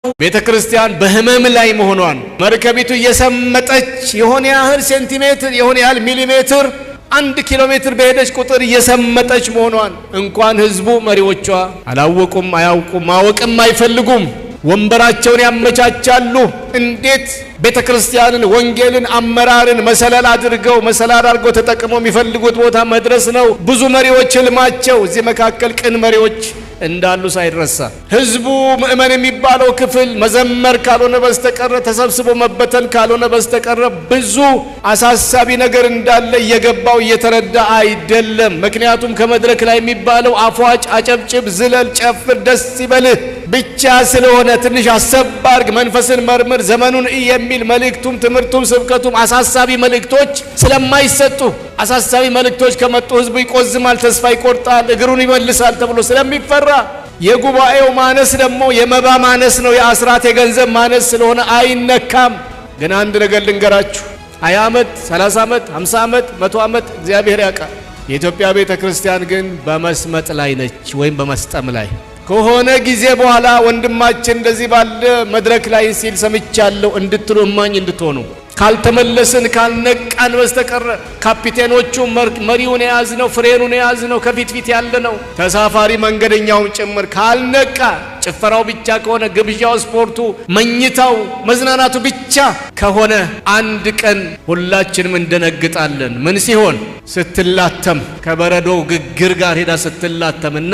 ቤተክርስቲያን በህመም ላይ መሆኗን መርከቢቱ እየሰመጠች የሆነ ያህል ሴንቲሜትር የሆነ ያህል ሚሊሜትር 1 ኪሎ ሜትር በሄደች ቁጥር እየሰመጠች መሆኗን እንኳን ህዝቡ መሪዎቿ አላወቁም፣ አያውቁም፣ ማወቅም አይፈልጉም። ወንበራቸውን ያመቻቻሉ። እንዴት ቤተክርስቲያንን፣ ወንጌልን፣ አመራርን መሰላል አድርገው ተጠቅመው የሚፈልጉት ቦታ መድረስ ነው ብዙ መሪዎች ህልማቸው። እዚህ መካከል ቅን መሪዎች እንዳሉ ሳይረሳ ህዝቡ ምእመን የሚባለው ክፍል መዘመር ካልሆነ በስተቀር ተሰብስቦ መበተን ካልሆነ በስተቀር ብዙ አሳሳቢ ነገር እንዳለ እየገባው እየተረዳ አይደለም። ምክንያቱም ከመድረክ ላይ የሚባለው አፏጭ፣ አጨብጭብ፣ ዝለል፣ ጨፍር፣ ደስ ይበልህ ብቻ ስለሆነ ትንሽ አሰባርግ፣ መንፈስን መርምር፣ ዘመኑን የሚል መልእክቱም ትምህርቱም ስብከቱም አሳሳቢ መልእክቶች ስለማይሰጡ አሳሳቢ መልእክቶች ከመጡ ህዝቡ ይቆዝማል፣ ተስፋ ይቆርጣል፣ እግሩን ይመልሳል ተብሎ ስለሚፈራ የጉባኤው ማነስ ደግሞ የመባ ማነስ ነው፣ የአስራት የገንዘብ ማነስ ስለሆነ አይነካም። ግን አንድ ነገር ልንገራችሁ፣ 20 ዓመት 30 ዓመት 50 ዓመት 100 ዓመት እግዚአብሔር ያውቃል። የኢትዮጵያ ቤተክርስቲያን ግን በመስመጥ ላይ ነች ወይም በመስጠም ላይ ከሆነ ጊዜ በኋላ ወንድማችን እንደዚህ ባለ መድረክ ላይ ሲል ሰምቻለሁ እንድትሉ እማኝ እንድትሆኑ ካልተመለስን ካልነቃን በስተቀር ካፒቴኖቹ መሪውን የያዝነው ፍሬኑን የያዝነው ከፊት ያለ ነው ተሳፋሪ መንገደኛውን ጭምር ካልነቃ ጭፈራው ብቻ ከሆነ ግብዣው፣ ስፖርቱ፣ መኝታው፣ መዝናናቱ ብቻ ከሆነ አንድ ቀን ሁላችንም እንደነግጣለን። ምን ሲሆን ስትላተም ከበረዶ ግግር ጋር ሄዳ ስትላተምና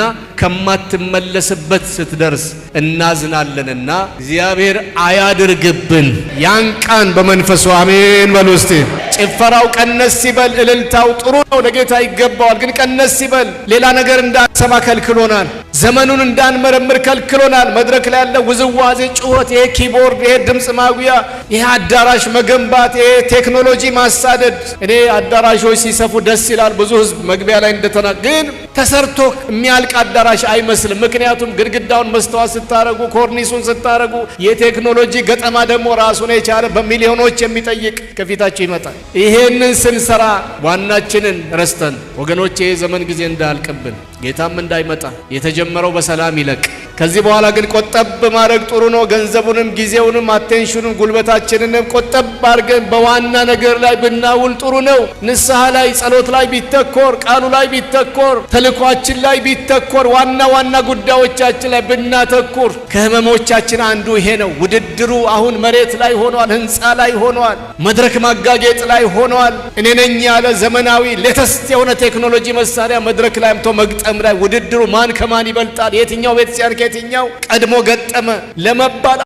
ከማትመለስበት ስትደርስ እናዝናለንና እግዚአብሔር አያድርግብን። ያንቃን በመንፈሱ አሜን በሉ እስቲ። ጭፈራው ቀነስ ሲበል እልልታው ጥሩ ነው፣ ለጌታ ይገባዋል። ግን ቀነስ ሲበል ሌላ ነገር እንዳንሰማ ከልክሎናል። ዘመኑን እንዳንመረምር ከልክሎናል። መድረክ ላይ ያለ ውዝዋዜ፣ ጩኸት፣ ይሄ ኪቦርድ፣ ይሄ ድምጽ ማጉያ፣ ይሄ አዳራሽ መገንባት፣ ይሄ ቴክኖሎጂ ማሳደድ። እኔ አዳራሾች ሲሰፉ ደስ ይላል። ብዙ ህዝብ መግቢያ ላይ ግን ተሰርቶ የሚያልቅ አዳራሽ አይመስልም። ምክንያቱም ግድግዳውን መስተዋት ስታረጉ፣ ኮርኒሱን ስታረጉ፣ የቴክኖሎጂ ገጠማ ደግሞ ራሱን የቻለ በሚሊዮኖች የሚጠይቅ ከፊታችሁ ይመጣል። ይሄንን ስንሰራ ዋናችንን ረስተን ወገኖቼ የዘመን ጊዜ እንዳያልቅብን ጌታም እንዳይመጣ የተጀመረው በሰላም ይለቅ። ከዚህ በኋላ ግን ቆጠብ ማድረግ ጥሩ ነው። ገንዘቡንም ጊዜውንም አቴንሽኑም ጉልበታችንንም ቆጠብ አድርገን በዋና ነገር ላይ ብናውል ጥሩ ነው። ንስሐ ላይ፣ ጸሎት ላይ ቢተኮር፣ ቃሉ ላይ ቢተኮር፣ ተልኳችን ላይ ቢተኮር፣ ዋና ጉዳዮቻችን ላይ ብናተኩር። ከህመሞቻችን አንዱ ይሄ ነው። ውድድሩ አሁን መሬት ላይ ሆኗል፣ ህንፃ ላይ ሆኗል፣ መድረክ ማጋጌጥ ላይ ሆኗል። እኔ ነኝ ያለ ዘመናዊ ሌተስት የሆነ ቴክኖሎጂ መሳሪያ መድረክ ላይ አምጥቶ መግጠም ላይ ውድድሩ ማን ከማን ይበልጣል፣ የትኛው ቤተክርስቲያን ከየትኛው ቀድሞ ገጠመ ለመባል